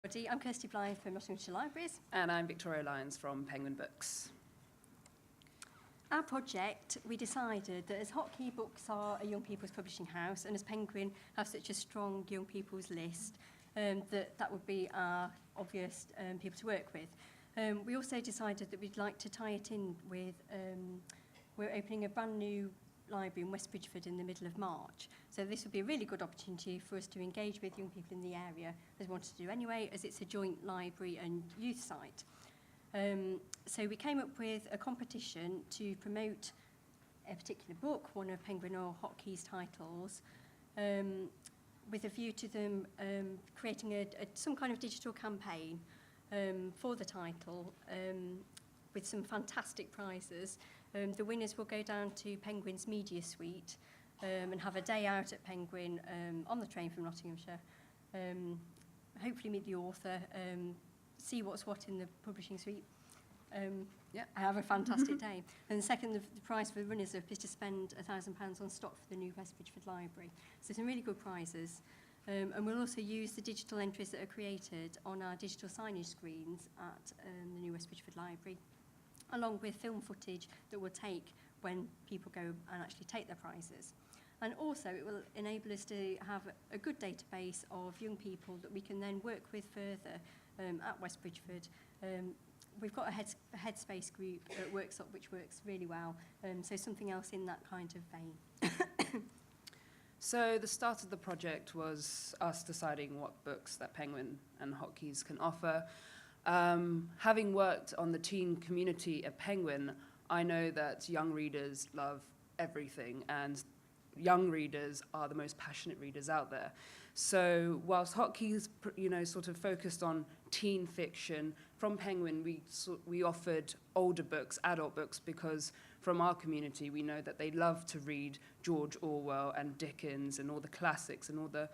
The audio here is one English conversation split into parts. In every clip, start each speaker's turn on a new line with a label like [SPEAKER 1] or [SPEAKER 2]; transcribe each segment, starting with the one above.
[SPEAKER 1] I'm Kirsty Blythe from Nottinghamshire Libraries.
[SPEAKER 2] And I'm Victoria Lyons from Penguin Books.
[SPEAKER 1] Our project, we decided that as Hotkey Books are a young people's publishing house and as Penguin have such a strong young people's list, that would be our obvious people to work with. We also decided that we'd like to tie it in with, we're opening a brand new library in West Bridgford in the middle of March. So this would be a really good opportunity for us to engage with young people in the area, as we wanted to do anyway, as it's a joint library and youth site. So we came up with a competition to promote a particular book, one of Penguin or Hotkey's titles, with a view to them creating some kind of digital campaign for the title with some fantastic prizes. The winners will go down to Penguin's Media Suite and have a day out at Penguin on the train from Nottinghamshire. Hopefully meet the author, see what's what in the publishing suite. Have a fantastic day. And second, the prize for the runners-up is to spend £1,000 on stock for the new West Bridgford Library. So some really good prizes. And we'll also use the digital entries that are created on our digital signage screens at the new West Bridgford Library, along with film footage that we'll take when people go and actually take their prizes. And also it will enable us to have a good database of young people that we can then work with further at West Bridgford. We've got a Headspace group at Workshop which works really well, so something else in that kind of vein.
[SPEAKER 2] So the start of the project was us deciding what books that Penguin and Hotkeys can offer. Having worked on the teen community at Penguin, I know that young readers love everything, and young readers are the most passionate readers out there. So whilst Hotkeys, sort of focused on teen fiction, from Penguin we offered older books, adult books, because from our community we know that they love to read George Orwell and Dickens and all the classics and all the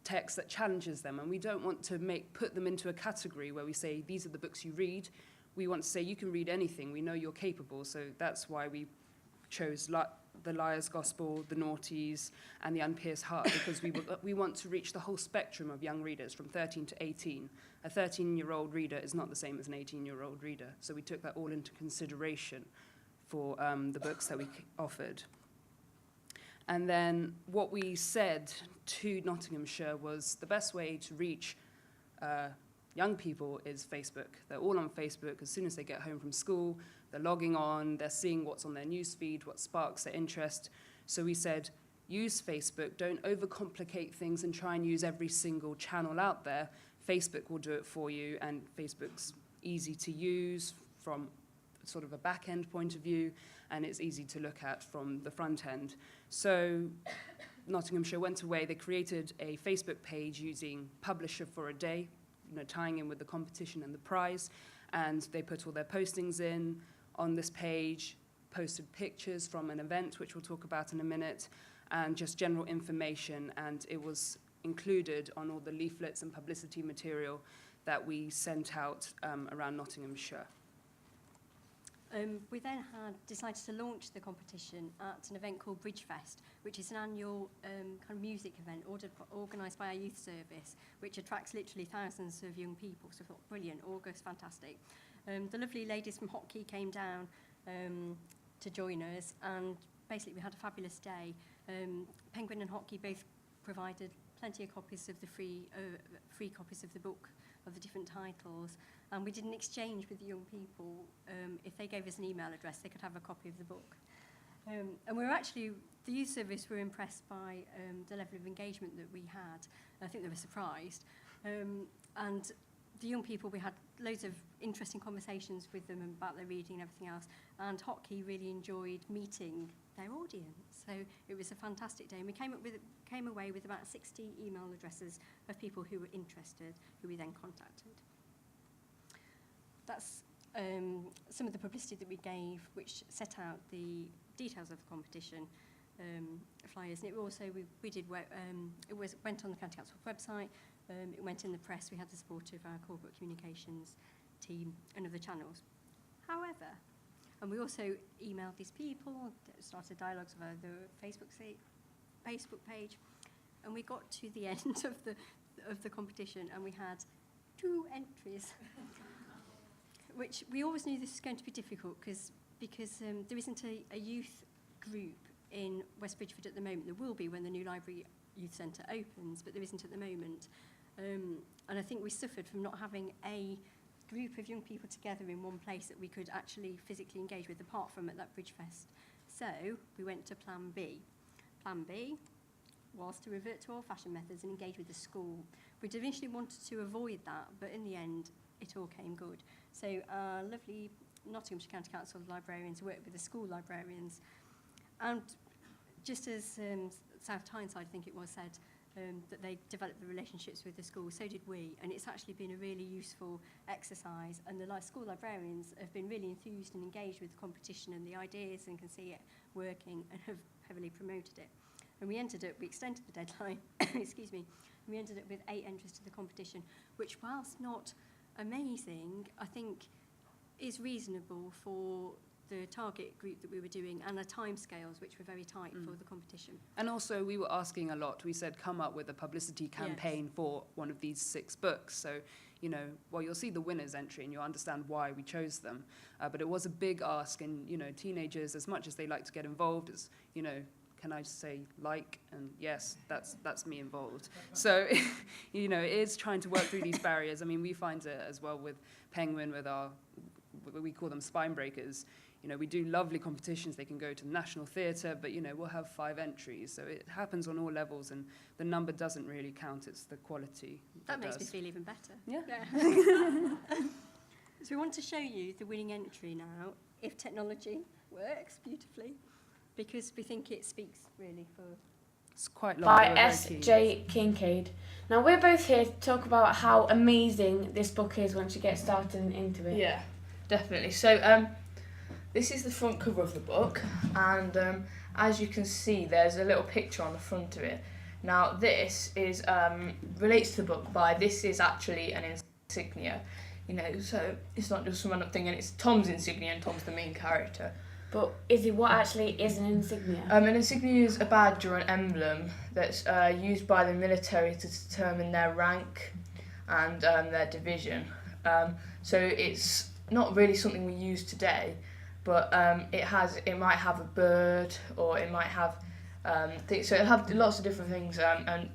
[SPEAKER 2] text that challenges them, and we don't want to put them into a category where we say these are the books you read. We want to say you can read anything. We know you're capable, so that's why we chose The Liar's Gospel, The Naughties, and The Unpierced Heart, because we want to reach the whole spectrum of young readers from 13 to 18. A 13-year-old reader is not the same as an 18-year-old reader, so we took that all into consideration for the books that we offered. And then what we said to Nottinghamshire was the best way to reach young people is Facebook. They're all on Facebook. As soon as they get home from school, they're logging on, they're seeing what's on their newsfeed, what sparks their interest. So we said, use Facebook, don't overcomplicate things and try and use every single channel out there. Facebook will do it for you, and Facebook's easy to use from sort of a back-end point of view, and it's easy to look at from the front end. So Nottinghamshire went away, they created a Facebook page using Publisher for a Day, tying in with the competition and the prize, and they put all their postings in on this page, posted pictures from an event, which we'll talk about in a minute, and just general information, and it was included on all the leaflets and publicity material that we sent out around Nottinghamshire.
[SPEAKER 1] We then decided to launch the competition at an event called Bridgefest, which is an annual kind of music event organised by our youth service, which attracts literally thousands of young people. So I thought, brilliant, August, fantastic. The lovely ladies from Hotkey came down to join us, and basically we had a fabulous day. Penguin and Hotkey both provided plenty of copies of the free copies of the book, of the different titles, and we did an exchange with the young people. If they gave us an email address, they could have a copy of the book. And we were actually, the youth service were impressed by the level of engagement that we had. I think they were surprised. And the young people, we had loads of interesting conversations with them about their reading and everything else. And Hotkey really enjoyed meeting their audience. So it was a fantastic day. And we came away with about 60 email addresses of people who were interested, who we then contacted. That's some of the publicity that we gave, which set out the details of the competition, flyers. And it also, went on the County Council website, it went in the press, we had the support of our corporate communications team and other channels. However, and we also emailed these people, started dialogues via the Facebook page, and we got to the end of the competition, and we had 2 entries, which we always knew this was going to be difficult because there isn't a youth group in West Bridgford at the moment. There will be when the new library youth centre opens, but there isn't at the moment. And I think we suffered from not having a group of young people together in one place that we could actually physically engage with, apart from at that Bridgefest. So we went to Plan B. Plan B was to revert to old-fashioned methods and engage with the school. We'd initially wanted to avoid that, but in the end, it all came good. So our lovely Nottinghamshire County Council librarians worked with the school librarians. And just as South Tyneside, I think it was, said that they developed the relationships with the school, so did we. And it's actually been a really useful exercise. And the school librarians have been really enthused and engaged with the competition and the ideas and can see it working and have heavily promoted it. And we extended the deadline, excuse me, and we ended up with 8 entries to the competition, which, whilst not amazing, I think is reasonable for the target group that we were doing and the timescales, which were very tight for the competition.
[SPEAKER 2] And also, we were asking a lot. We said, come up with a publicity campaign for one of these 6 books. So, you know, well, you'll see the winner's entry and you'll understand why we chose them. But it was a big ask, and, you know, teenagers, as much as they like to get involved, as, you know, can I just say and yes, that's me involved. So, you know, it is trying to work through these barriers. I mean, we find it as well with Penguin, with we call them spine breakers. You know, we do lovely competitions. They can go to the National Theatre, but, you know, we'll have 5 entries. So it happens on all levels, and the number doesn't really count. It's the quality
[SPEAKER 1] that makes me feel even better.
[SPEAKER 2] Yeah.
[SPEAKER 1] So we want to show you the winning entry now, if technology works beautifully, because we think it speaks really for...
[SPEAKER 2] It's quite long.
[SPEAKER 3] By S.J. Kincaid. Now, we're both here to talk about how amazing this book is once you get started into it.
[SPEAKER 4] Yeah, definitely. So, this is the front cover of the book, and as you can see, there's a little picture on the front of it. Now, this is relates to the book by, this is actually an insignia, you know, so it's not just some random thing, and it's Tom's insignia, and Tom's the main character.
[SPEAKER 3] But Izzy, what actually is an insignia?
[SPEAKER 4] An insignia is a badge or an emblem that's used by the military to determine their rank and their division. So it's not really something we use today, but it might have a bird, or it might have so it'll have lots of different things,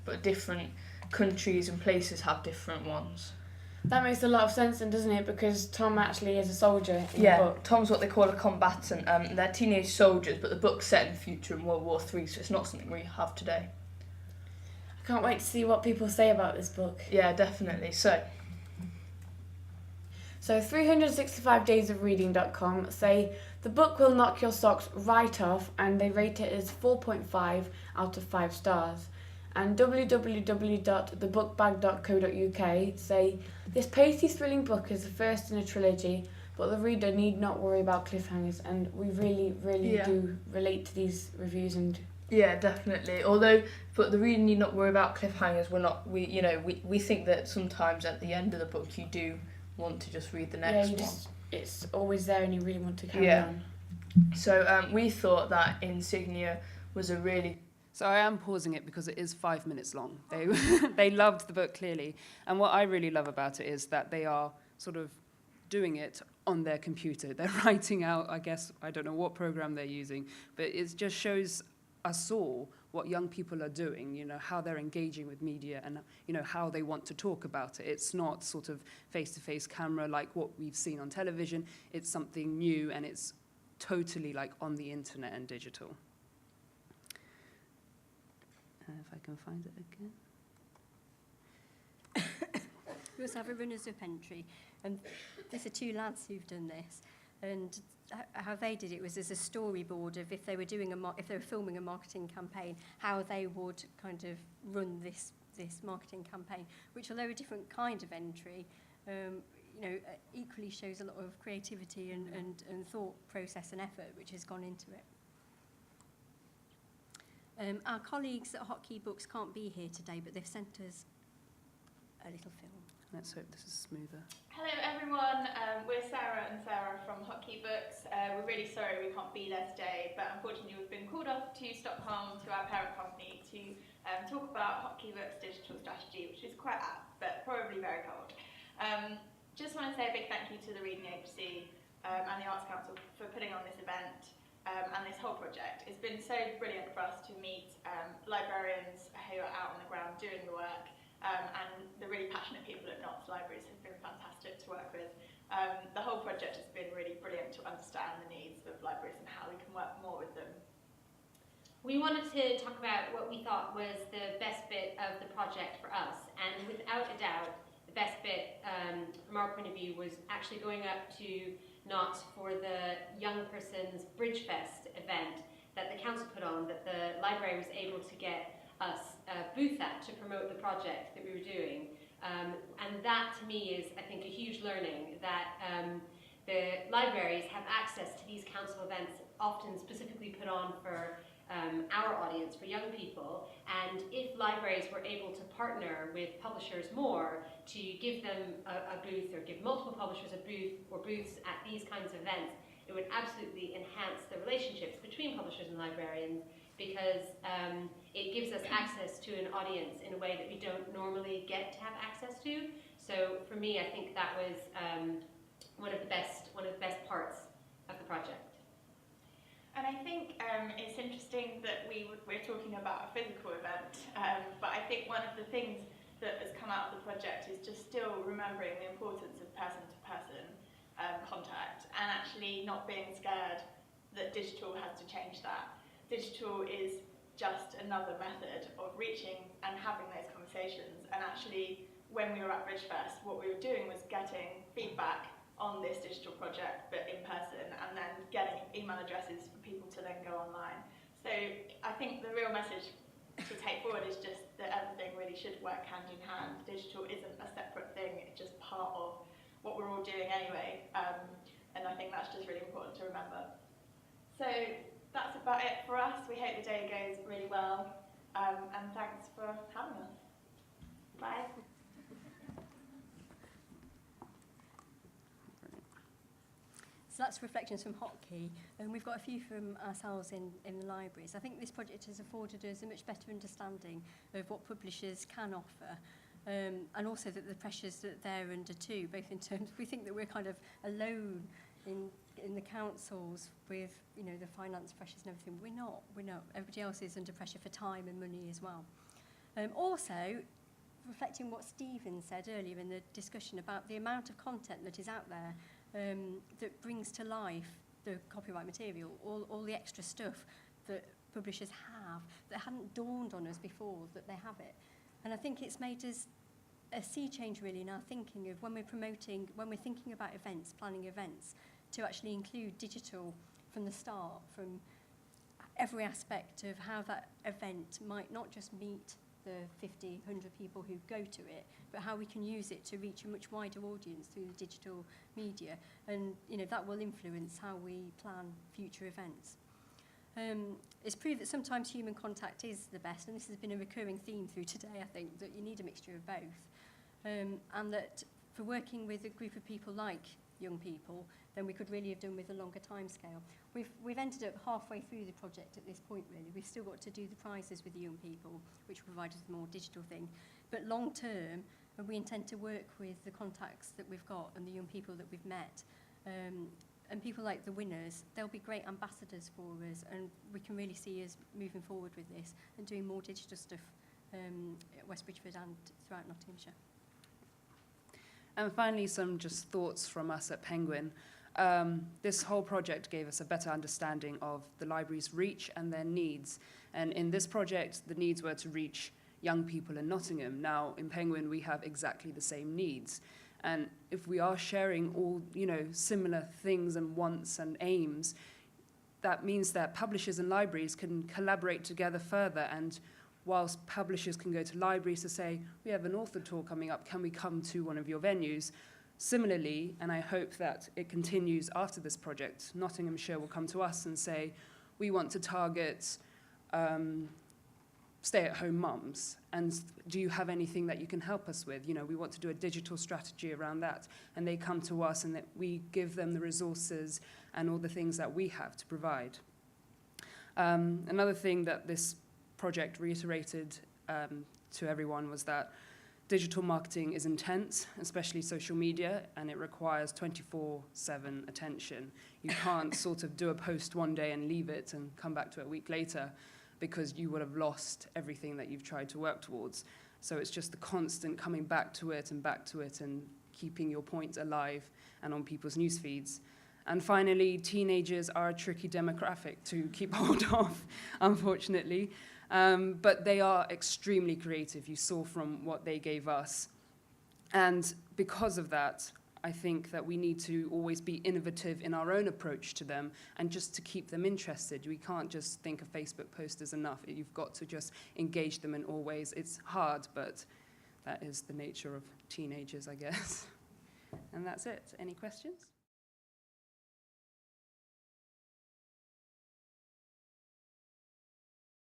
[SPEAKER 4] but different countries and places have different ones.
[SPEAKER 3] That makes a lot of sense then, doesn't it? Because Tom actually is a soldier in the book.
[SPEAKER 4] Tom's what they call a combatant. They're teenage soldiers, but the book's set in the future in World War III, so it's not something we have today.
[SPEAKER 3] I can't wait to see what people say about this book.
[SPEAKER 4] Yeah, definitely. So
[SPEAKER 3] 365daysofreading.com say the book will knock your socks right off, and they rate it as 4.5 out of 5 stars. And www.thebookbag.co.uk say this pacey, thrilling book is the first in a trilogy, but the reader need not worry about cliffhangers. And we really do relate to these reviews. And
[SPEAKER 4] yeah, definitely. But the reader need not worry about cliffhangers. We think that sometimes at the end of the book you do want to just read the next one.
[SPEAKER 3] It's always there, and you really want to carry on.
[SPEAKER 4] So we thought that insignia was a really...
[SPEAKER 2] So I am pausing it because it is 5 minutes long. They loved the book, clearly. And what I really love about it is that they are sort of doing it on their computer. They're writing out, I guess, I don't know what program they're using, but it just shows us all what young people are doing, you know, how they're engaging with media and, you know, how they want to talk about it. It's not sort of face-to-face camera like what we've seen on television. It's something new, and it's totally like on the internet and digital. If I can find it again.
[SPEAKER 1] We also have a runners-up entry, and there's 2 lads who've done this, and how they did it was as a storyboard of if they were filming a marketing campaign, how they would kind of run this marketing campaign, which, although a different kind of entry, equally shows a lot of creativity and thought process and effort which has gone into it. Our colleagues at Hotkey Books can't be here today, but they've sent us a little film.
[SPEAKER 2] Let's hope this is smoother.
[SPEAKER 5] Hello everyone, we're Sarah and Sarah from Hotkey Books. We're really sorry we can't be there today, but unfortunately we've been called off to Stockholm to our parent company to talk about Hotkey Books' digital strategy, which is quite apt, but probably very cold. Just want to say a big thank you to the Reading Agency and the Arts Council for putting on this event and this whole project. It's been so brilliant for us to meet librarians who are out on the ground doing the work, and the really passionate people at Notts Libraries have been fantastic to work with. The whole project has been really brilliant to understand the needs of libraries and how we can work more with them.
[SPEAKER 6] We wanted to talk about what we thought was the best bit of the project for us, and without a doubt, the best bit from our point of view was actually going up to Notts for the Young Person's Bridge Fest event that the council put on, that the library was able to get us a booth at to promote the project that we were doing. And that to me is, I think, a huge learning, that the libraries have access to these council events, often specifically put on for our audience, for young people, and if libraries were able to partner with publishers more to give them a booth, or give multiple publishers a booth or booths at these kinds of events, it would absolutely enhance the relationships between publishers and librarians, because it gives us access to an audience in a way that we don't normally get to have access to. So for me, I think that was one of the best parts of the project.
[SPEAKER 5] And I think it's interesting that we're talking about a physical event, but I think one of the things that has come out of the project is just still remembering the importance of person-to-person contact, and actually not being scared that digital has to change that. Digital is just another method of reaching and having those conversations, and actually when we were at Bridgefest, what we were doing was getting feedback on this digital project, but in person, and then getting email addresses for people to then go online. So I think the real message to take forward is just that everything really should work hand in hand. Digital isn't a separate thing, it's just part of what we're all doing anyway, and I think that's just really important to remember. So that's about it for us. We hope the day goes really well, and thanks for having us. Bye.
[SPEAKER 1] So that's reflections from Hotkey, and we've got a few from ourselves in the libraries. I think this project has afforded us a much better understanding of what publishers can offer, and also that the pressures that they're under too, both in terms, we think that we're kind of alone in the councils with, you know, the finance pressures and everything. We're not. Everybody else is under pressure for time and money as well. Also, reflecting what Stephen said earlier in the discussion about the amount of content that is out there, that brings to life the copyright material, all the extra stuff that publishers have that hadn't dawned on us before that they have it. And I think it's made us a sea change really in our thinking of when we're thinking about events, planning events, to actually include digital from the start, from every aspect of how that event might not just meet the 50, 100 people who go to it, but how we can use it to reach a much wider audience through the digital media. And, you know, that will influence how we plan future events. It's proved that sometimes human contact is the best, and this has been a recurring theme through today, I think, that you need a mixture of both. And that for working with a group of people like young people, then we could really have done with a longer timescale. We've ended up halfway through the project at this point, really. We've still got to do the prizes with the young people, which provide us with a more digital thing. But long term, we intend to work with the contacts that we've got and the young people that we've met. And people like the winners, they'll be great ambassadors for us, and we can really see us moving forward with this and doing more digital stuff at West Bridgford and throughout Nottinghamshire.
[SPEAKER 2] And finally, some just thoughts from us at Penguin. This whole project gave us a better understanding of the library's reach and their needs. And in this project, the needs were to reach young people in Nottingham. Now, in Penguin, we have exactly the same needs. And if we are sharing all, you know, similar things and wants and aims, that means that publishers and libraries can collaborate together further. And whilst publishers can go to libraries to say, we have an author tour coming up, can we come to one of your venues? Similarly, and I hope that it continues after this project, Nottinghamshire will come to us and say, we want to target stay-at-home mums, and do you have anything that you can help us with? You know, we want to do a digital strategy around that, and they come to us and that we give them the resources and all the things that we have to provide. Another thing that this project reiterated to everyone was that digital marketing is intense, especially social media, and it requires 24/7 attention. You can't sort of do a post one day and leave it and come back to it a week later, because you would have lost everything that you've tried to work towards. So it's just the constant coming back to it and keeping your point alive and on people's news feeds. And finally, teenagers are a tricky demographic to keep hold of, unfortunately. But they are extremely creative. You saw from what they gave us. And because of that, I think that we need to always be innovative in our own approach to them and just to keep them interested. We can't just think a Facebook post is enough. You've got to just engage them in all ways. It's hard, but that is the nature of teenagers, I guess. And that's it. Any questions?